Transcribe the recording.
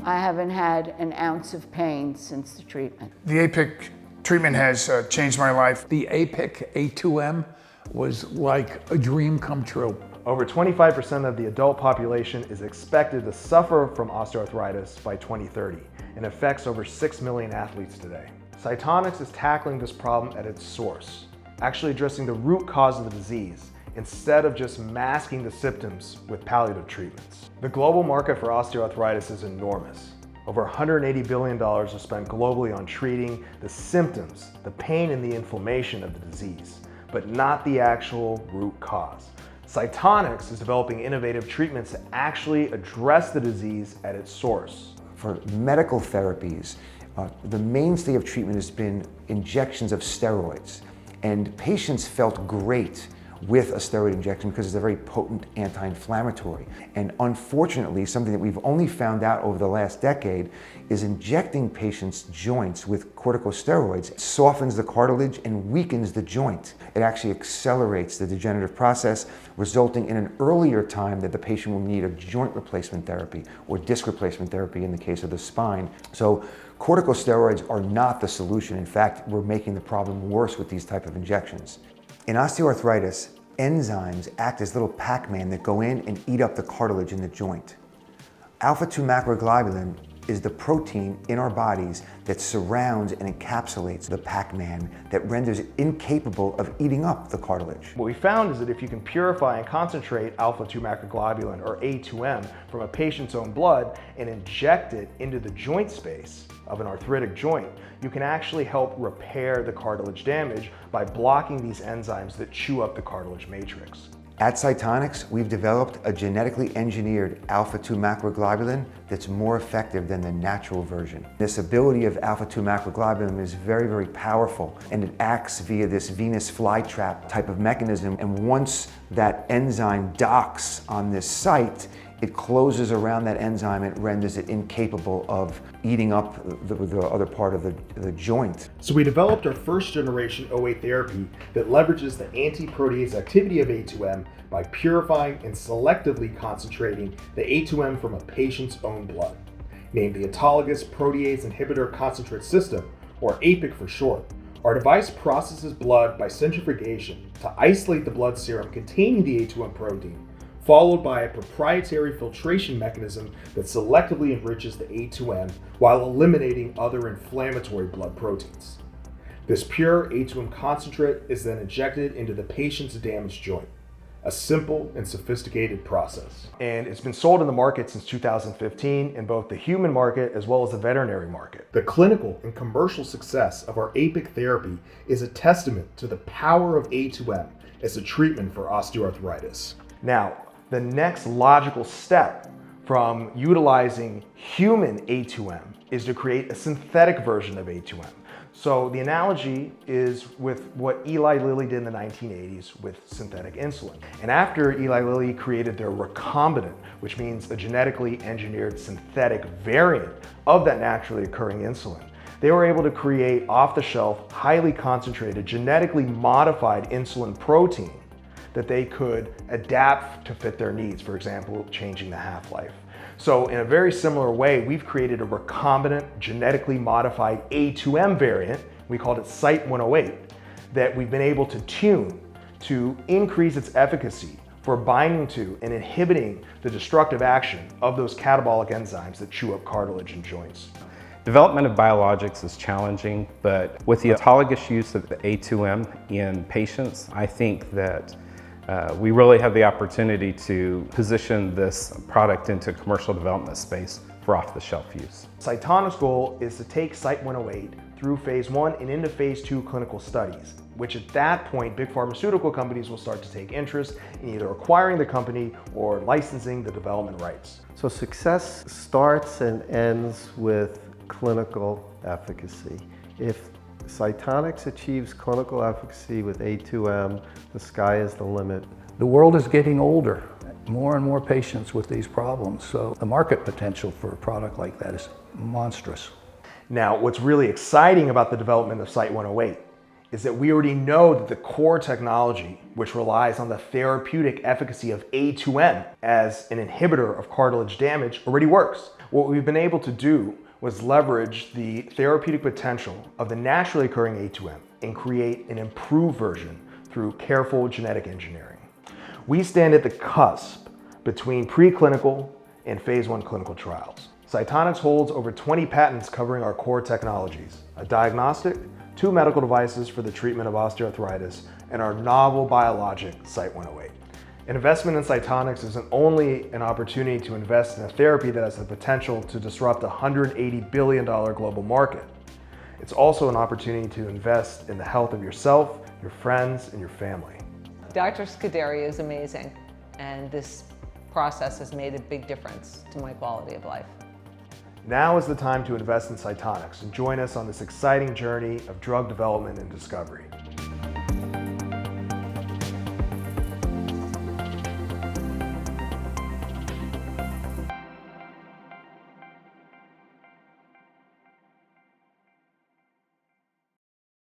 I haven't had an ounce of pain since the treatment. The APIC treatment has changed my life. The APIC A2M was like a dream come true. Over 25% of the adult population is expected to suffer from osteoarthritis by 2030 and affects over 6 million athletes today. Cytonics is tackling this problem at its source, actually addressing the root cause of the disease instead of just masking the symptoms with palliative treatments. The global market for osteoarthritis is enormous. Over $180 billion are spent globally on treating the symptoms, the pain and the inflammation of the disease, but not the actual root cause. Cytonics is developing innovative treatments to actually address the disease at its source. For medical therapies, the mainstay of treatment has been injections of steroids, and patients felt great with a steroid injection because it's a very potent anti-inflammatory. And unfortunately, something that we've only found out over the last decade is injecting patients' joints with corticosteroids softens the cartilage and weakens the joint. It actually accelerates the degenerative process, resulting in an earlier time that the patient will need a joint replacement therapy or disc replacement therapy in the case of the spine. So corticosteroids are not the solution. In fact, we're making the problem worse with these type of injections. In osteoarthritis, enzymes act as little Pac-Man that go in and eat up the cartilage in the joint. Alpha-2 macroglobulin is the protein in our bodies that surrounds and encapsulates the Pac-Man that renders it incapable of eating up the cartilage. What we found is that if you can purify and concentrate alpha-2 macroglobulin, or A2M, from a patient's own blood and inject it into the joint space of an arthritic joint, you can actually help repair the cartilage damage by blocking these enzymes that chew up the cartilage matrix. At Cytonics, we've developed a genetically engineered alpha-2 macroglobulin that's more effective than the natural version. This ability of alpha-2 macroglobulin is very, very powerful, and it acts via this venous flytrap type of mechanism. And once that enzyme docks on this site, it closes around that enzyme and renders it incapable of eating up the other part of the joint. So we developed our first generation OA therapy that leverages the anti-protease activity of A2M by purifying and selectively concentrating the A2M from a patient's own blood. Named the Autologous Protease Inhibitor Concentrate System, or APIC for short, our device processes blood by centrifugation to isolate the blood serum containing the A2M protein, followed by a proprietary filtration mechanism that selectively enriches the A2M while eliminating other inflammatory blood proteins. This pure A2M concentrate is then injected into the patient's damaged joint. A simple and sophisticated process. And it's been sold in the market since 2015 in both the human market as well as the veterinary market. The clinical and commercial success of our APIC therapy is a testament to the power of A2M as a treatment for osteoarthritis. Now, the next logical step from utilizing human A2M is to create a synthetic version of A2M. So the analogy is with what Eli Lilly did in the 1980s with synthetic insulin. And after Eli Lilly created their recombinant, which means a genetically engineered synthetic variant of that naturally occurring insulin, they were able to create off-the-shelf, highly concentrated, genetically modified insulin protein that they could adapt to fit their needs, for example, changing the half-life. So in a very similar way, we've created a recombinant, genetically modified A2M variant, we called it Cyte108, that we've been able to tune to increase its efficacy for binding to and inhibiting the destructive action of those catabolic enzymes that chew up cartilage and joints. Development of biologics is challenging, but with the autologous use of the A2M in patients, I think that we really have the opportunity to position this product into commercial development space for off-the-shelf use. Cytonics' goal is to take Cyte108 through phase 1 and into phase 2 clinical studies, which at that point, big pharmaceutical companies will start to take interest in either acquiring the company or licensing the development rights. So success starts and ends with clinical efficacy. If Cytonics achieves clinical efficacy with A2M, the sky is the limit. The world is getting older, more and more patients with these problems, so the market potential for a product like that is monstrous. Now, what's really exciting about the development of Cyte108 is that we already know that the core technology, which relies on the therapeutic efficacy of A2M as an inhibitor of cartilage damage, already works. What we've been able to do was leverage the therapeutic potential of the naturally occurring A2M and create an improved version through careful genetic engineering. We stand at the cusp between preclinical and phase 1 clinical trials. Cytonics holds over 20 patents covering our core technologies, a diagnostic, 2 medical devices for the treatment of osteoarthritis, and our novel biologic, Cyte-108. An investment in Cytonics isn't only an opportunity to invest in a therapy that has the potential to disrupt a $180 billion global market. It's also an opportunity to invest in the health of yourself, your friends, and your family. Dr. Scuderi is amazing, and this process has made a big difference to my quality of life. Now is the time to invest in Cytonics and join us on this exciting journey of drug development and discovery.